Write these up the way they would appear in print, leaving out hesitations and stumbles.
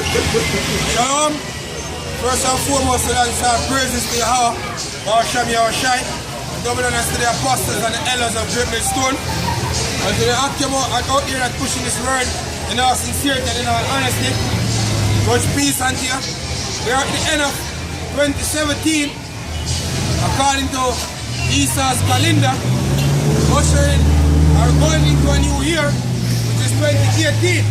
Shalom. First and foremost, I start praises to Yahweh, Barsham Yahushai, the dominant to the apostles and the elders of Great Stone, and to the active out here that pushing this word in all sincerity and in all honesty. Much peace unto you. We are at the end of 2017, according to Esau's calendar, ushering or going into a new year, which is 2018.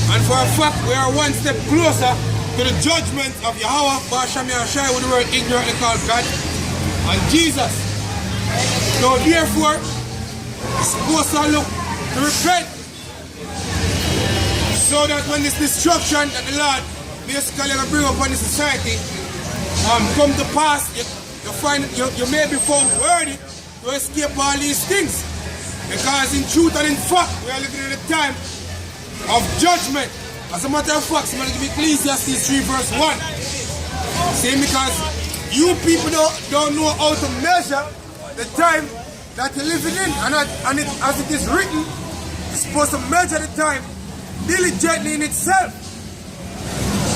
And for a fact, we are one step closer to the judgment of Yahweh, Barsham Yahushai, with the word ignorantly called God, and Jesus. So therefore, we're supposed to look to repent, so that when this destruction that the Lord basically going to bring upon the society come to pass, you may be found worthy to escape all these things. Because in truth and in fact, we are living in a time of judgment. As a matter of fact, I'm going to give Ecclesiastes 3 verse 1. Saying because you people don't know how to measure the time that you're living in. And as it is written, you're supposed to measure the time diligently in itself.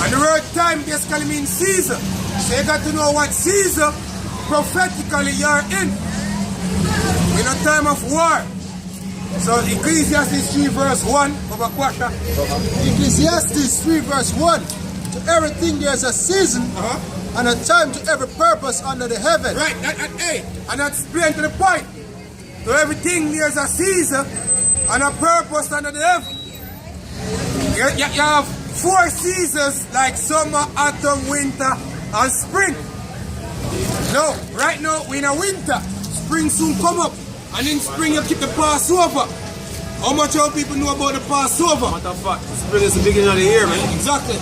And the word time basically means season. So you got to know what season prophetically you're in a time of war. So Ecclesiastes 3 verse 1, Ecclesiastes 3 verse 1. To everything there's a season and a time to every purpose under the heaven. Right, and that's plain to the point. To everything there's a season and a purpose under the heaven. You have 4 seasons like summer, autumn, winter, and spring. No, right now we're in a winter. Spring soon come up. And in spring you keep the Passover. How much of people know about the Passover? Matter of fact, spring is the beginning of the year, man. Exactly.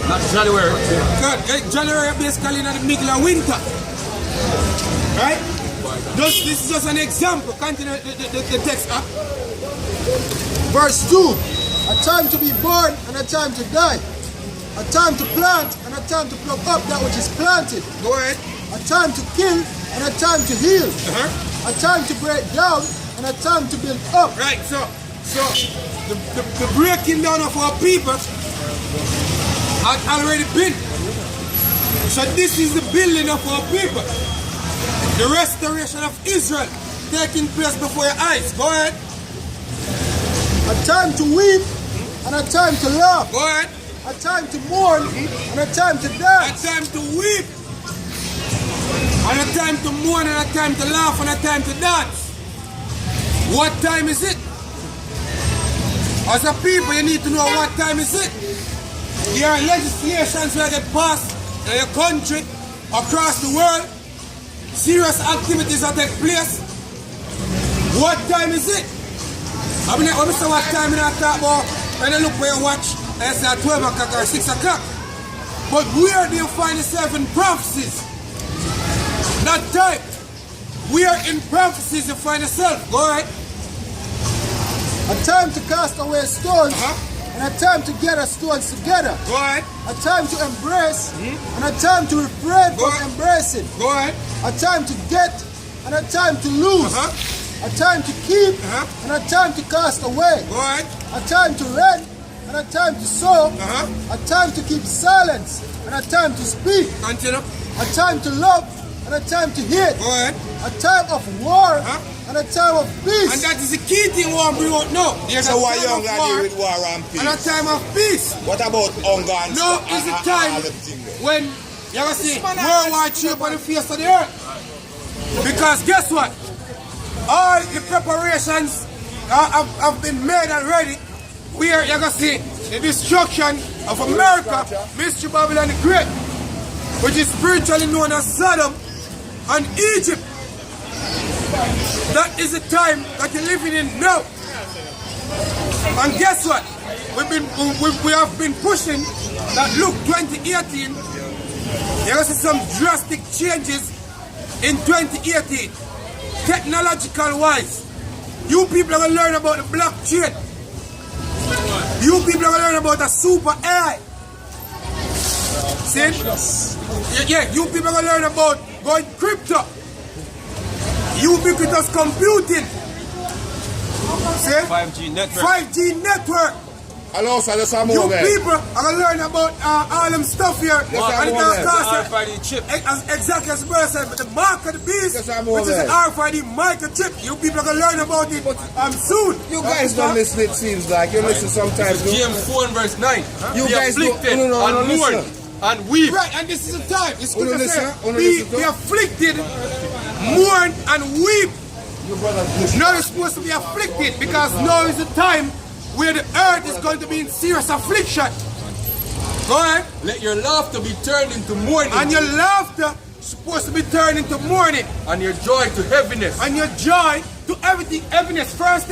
Not January. Good. January basically in the middle of winter. Right? This is just an example. Continue the text up. Verse 2. A time to be born and a time to die. A time to plant and a time to pluck up that which is planted. Go ahead. A time to kill and a time to heal. A time to break down and a time to build up. Right, so the breaking down of our people had already been. So this is the building of our people. The restoration of Israel taking place before your eyes. Go ahead. A time to weep and a time to laugh. Go ahead. A time to mourn and a time to dance. A time to weep. And a time to mourn, and a time to laugh, and a time to dance. What time is it? As a people, you need to know what time is it. There are legislations that get passed in your country, across the world. Serious activities that take place. What time is it? I mean, when I say what time I talk about, when I look for your watch, I say at 12 o'clock or 6 o'clock. But where do you find yourself in prophecies? That time. We are in prophecies to find yourself. Go ahead. A time to cast away stones and a time to gather stones together. Go ahead. A time to embrace and a time to refrain from embracing. Go ahead. A time to get and a time to lose. A time to keep and a time to cast away. Go ahead. A time to rent and a time to sow. A time to keep silence and a time to speak. Continue. A time to love and a time to hate. Go ahead. A time of war and a time of peace. And that is the key thing we want to bring out now. There's So a why time young of lad war deal with war and peace? and a time of peace. What about hunger and Now stuff? is the time when you're going to see World War III upon the face of the earth. Because guess what? All the preparations have been made already. Where you're going to see the destruction of America, Mystery Babylon the Great, which is spiritually known as Sodom and Egypt. That is the time that you're living in now. And guess what? We have been pushing that look 2018. You're going to see some drastic changes in 2018. Technological wise. You people are going to learn about the blockchain. You people are going to learn about the super AI. See? Yeah, you people are going to learn about going crypto. Ubiquitous computing. See? 5G network. 5G network. Hello, sir, that's some You more, man. people are going to learn about all them stuff here. Yes, I'm And more, it's gonna man. cost you- RFID chip. Exactly as the brother said, but the mark of the beast, Yes, I'm more, which is the man. RFID microchip, you people are going to learn about it soon. You guys don't listen, it seems like. You listen sometimes. no? James 4 and verse 9. You Be guys don't- afflicted no, and mourn listen. and weep. Right, and this is the time. It's good Uno to listen, say, uno be listen to- afflicted, mourn and weep. You brothers listen. Now you're supposed to be afflicted because now is the time where the earth is going to be in serious affliction. Go ahead. Let your laughter be turned into mourning And your laughter is supposed to be turned into mourning. and your joy to heaviness. And your joy to everything, heaviness first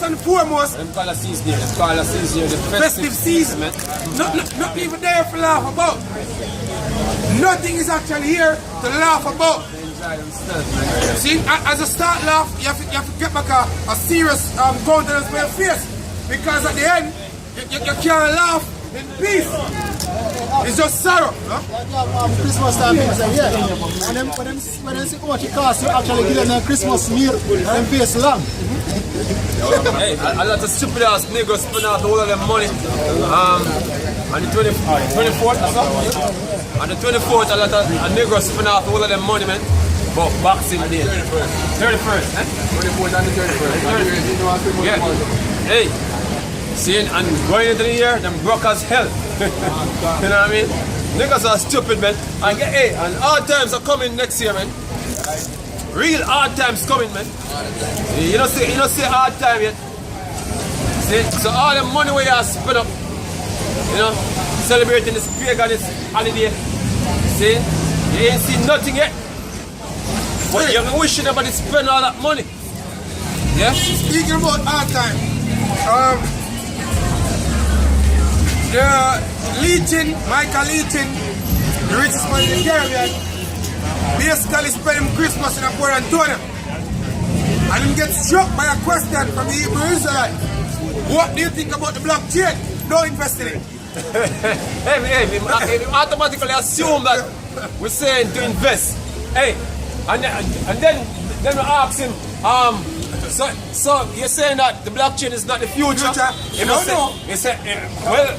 and foremost. Them call a season here. Them call a season here. The Festive season. man. Not even there to laugh about. Nothing is actually here to laugh about. See, as a start laugh, you have to get back a serious countenance for your face. Because at the end, you can't laugh in peace. It's just sorrow. Huh? Christmas time, people say, yeah. And then when they see how much it costs, you actually give them a Christmas meal and face lamb. Hey, a lot of stupid ass niggas spend out all of their money. On the 24th, or something. On the 24th, a lot of niggas spend out all of their money, man. But Boxing Day. 31st, eh? 24th and the 31st. Yeah. Hey, seeing and going into the year, them broke as hell. You know what I mean? Niggas are stupid, man. And hey, and hard times are coming next year, man. Real hard times coming, man. You don't see hard time yet. See? So all the money we have spent up, you know, celebrating this paganist holiday. See? You ain't seen nothing yet. But you're wishing about to spend all that money. Yeah? Speaking about hard time, the Michael Leaton, the richest man in the Caribbean, basically spent Christmas in Port Antonio. And he gets struck by a question from the Hebrew Israelite. What do you think about the blockchain? Don't invest in it. Hey, we automatically assume that we're saying to invest. Hey, and then we ask him, so you're saying that the blockchain is not the future? He No, must say, no. He said, well,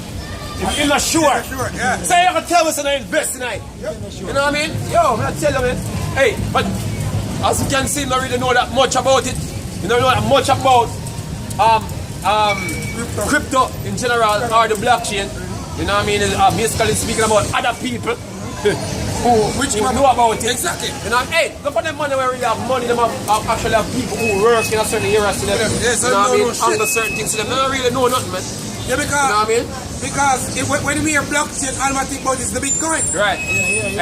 I'm not sure. Sure, yeah. So you can tell us and I invest tonight. You know what I mean? Yo, I'm not telling you, man. Hey, but as you can see, I don't really know that much about it. You don't know that much about crypto in general or the blockchain. You know what I mean? Basically speaking about other people who know about it. Exactly. You know, hey, look at the money where we have money, them have actually have people who work in a certain areas to them. Yes, you know what I mean? no shit. Under certain things to them. They don't really know nothing, man. Yeah, because, You know what I mean? because when we hear blockchain, all I think about is the Bitcoin. Right.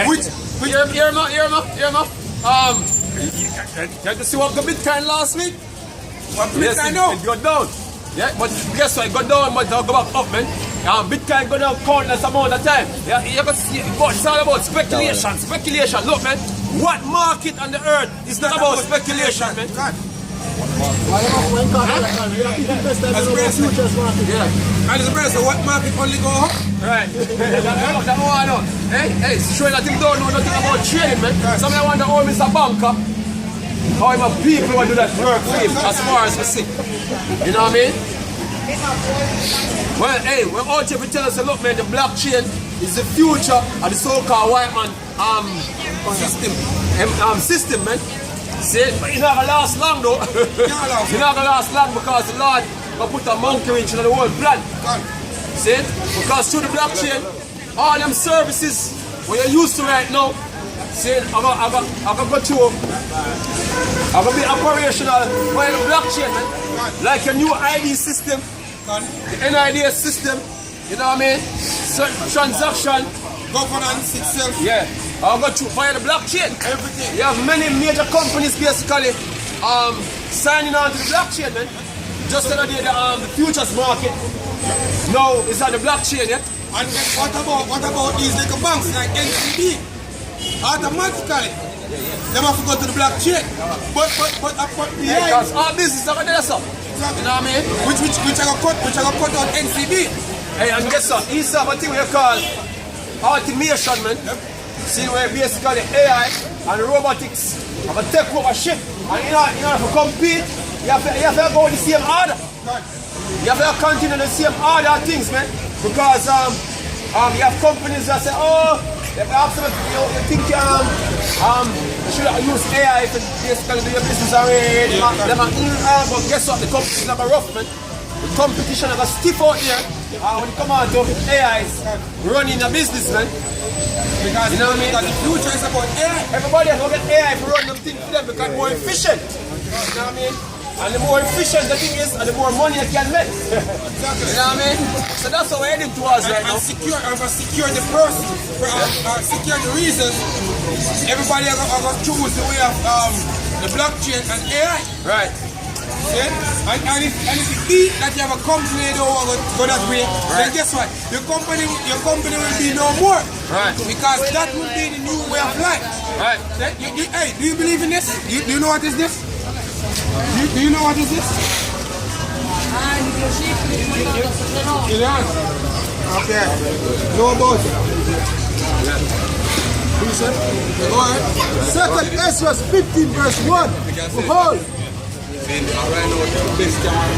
Which Hear me. You see what the Bitcoin last week? what Bitcoin now? It got down. Yeah, but guess what? It got down, but it'll go back up, man. Bitcoin go down countless amount of time. Yeah, you can see, but it's all about speculation. Speculation. Look, man, what market on the earth is not about speculation, man? God. When futures market. Yeah. And the brother said, what market only go up? Right. That one I know. Hey, it's showing that him don't know nothing about trading, man. Somebody wonder how Mr. Banker, how him people will do that work for him, as far as we see. You know what I mean? Well, hey, we're out here to tell us, look, man, the blockchain is the future of the so-called white man system, man. See, but it's not gonna last long though. It's not gonna last long because the Lord will put a monkey wrench in the whole plan. See? Because through the blockchain, all them services what you're used to right now, see, I'm gonna go through, I'm gonna be operational by the blockchain, man. Like a new ID system, the NID system, you know what I mean? Transaction, Governance itself. yeah. I'll go through via the blockchain. Everything. You have many major companies basically signing on to the blockchain, man. Just the other day, the futures market now is on the blockchain, yeah? And then what about these little banks like NCB? Automatically, they have to go to the blockchain. But behind, Because all business are there, sir. You know what I mean? which I got cut out NCB. Hey, and guess what? He's a thing we call automation, man. See, where basically AI and robotics have a take over shit. And in order to compete, you have to go with the same order. You you have to continue the same order of things, man. Because you have companies that say, oh, they absolutely, you think you should use AI to basically do your business already. But guess what? The competition are rough, man. The competition are stiff out here. When it come out to AI running a business, man. Because you know what I mean? The future is about AI. Everybody has to get AI to run the thing for them because more efficient. You know what I mean? And the more efficient the thing is, and the more money you can make. Exactly. You know what I mean? So that's how we're heading towards right now. And secure the person, secure the reasons. Everybody are going to choose the way of the blockchain and AI. Right. See? And if you think that you have a company that don't want to go that way, then guess what? Your company will be no more. Right. Because that will be the new way of life. Right. Hey, do you believe in this? Do you know what is this? Do you know what is this? Okay. Know about it. Go ahead. 2 Ezra 15 verse 1. Behold. Right now, the best camera,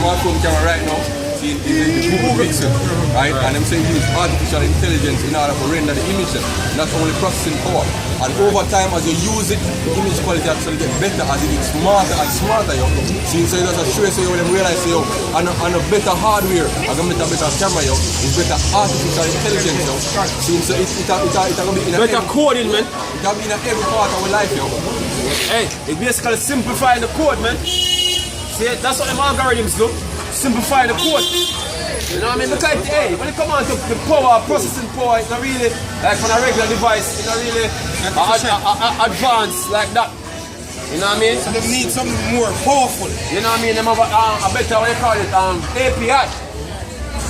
smartphone camera right now, is the Google Pixel, right? And I'm saying use artificial intelligence in order to render the image, not only processing power. And over time, as you use it, the image quality actually gets better as it gets smarter and smarter, yo. Since it does a show, so you will realize, yo, and a better hardware, a better camera, yo, is better artificial intelligence, yo. Since it's gonna be in a Better coding, man. It can be in every part of our life, yo. Hey, it basically simplifying the code, man. See, that's what them algorithms do. Simplify the code. You know what I mean? Look at hey, when it comes on to the power, processing power, it's not really like on a regular device, it's not really advanced like that. You know what I mean? So they need something more powerful. You know what I mean? They have a better, what they call it, API.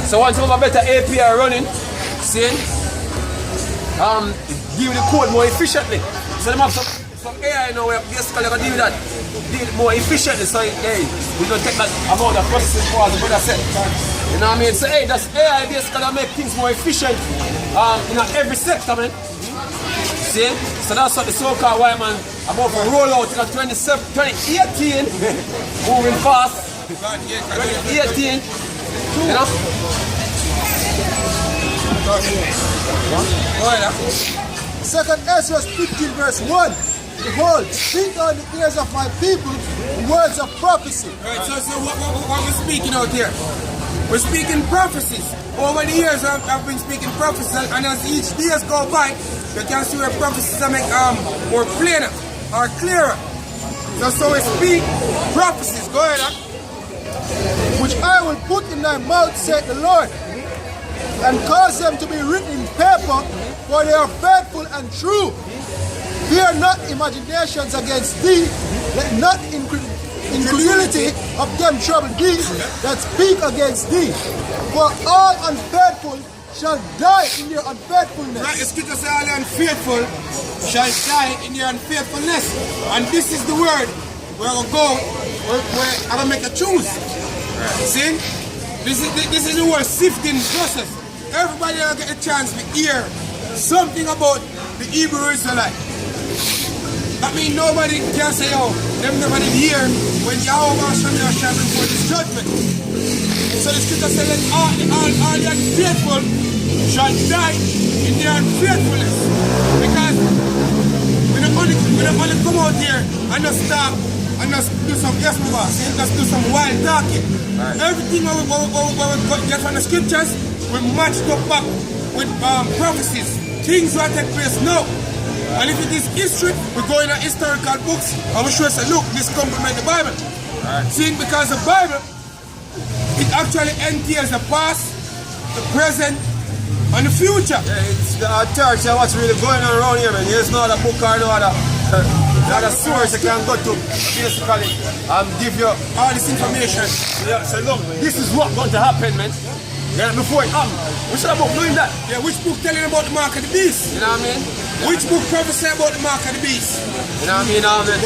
So once you have a better API running, see, give the code more efficiently. So they have some AI now where basically you can deal with that. Deal more efficiently, so hey, we don't take that amount of processing power as the brother said. You know what I mean? So hey, that's AI basically make things more efficient in every sector, man. See? So that's what the so-called white man about to roll out in 2018, moving fast. 2018, you know? Go ahead. 2 Ezra 15 verse 1. Behold, speak on the ears of my people the words of prophecy. Right, so what we're speaking out here? We're speaking prophecies. Over the years I've been speaking prophecies, and as each days go by, you can see where prophecies are make more plainer or clearer. So we speak prophecies. Go ahead. Which I will put in thy mouth, said the Lord, and cause them to be written in paper, for they are faithful and true. Fear not imaginations against thee, let not incredulity of them trouble thee that speak against thee. For all unfaithful shall die in their unfaithfulness. Right, the scripture says all the unfaithful shall die in their unfaithfulness. And this is the word where we go, where I'm going to make a choose. See? This is the word sifting process. Everybody will get a chance to hear something about the Hebrew Israelite. That means nobody can say, oh, them never did hear when Yahweh shall before this judgment. So the scripture says that all the unfaithful shall die in their unfaithfulness. Because we don't only come out here and just stop and just do some just do some wild talking. Right. Everything we get from the scriptures, we match up back with prophecies, things that take place now. And if it is history, we go in our historical books and we show us, look, this complements the Bible. Right. See, because the Bible, it actually entails the past, the present, and the future. Yeah, it's the church and what's really going on around here, man. There's no other book or no other source you can go to basically give you all this information. Yeah, so look, this is what's going to happen, man. Yeah, before it happens. Which book doing that? Yeah, which book telling about the mark of the beast? You know what I mean? Which book prophesy about the mark of the beast? You know what I mean? The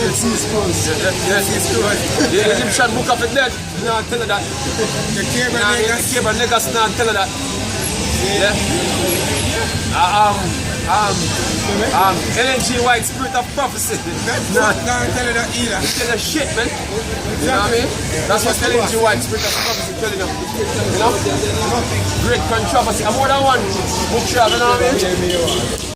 Egyptian book of the dead, you know, tell her that. The Cable Negus. The Cable Negus, now tell her that. Yeah. LNG White Spirit of Prophecy. No, I'm tell you that either. Tell you shit, man. You know what I mean? That's what LNG White Spirit of Prophecy telling them. You know? Great controversy. I'm more than one book shop, you know what I mean?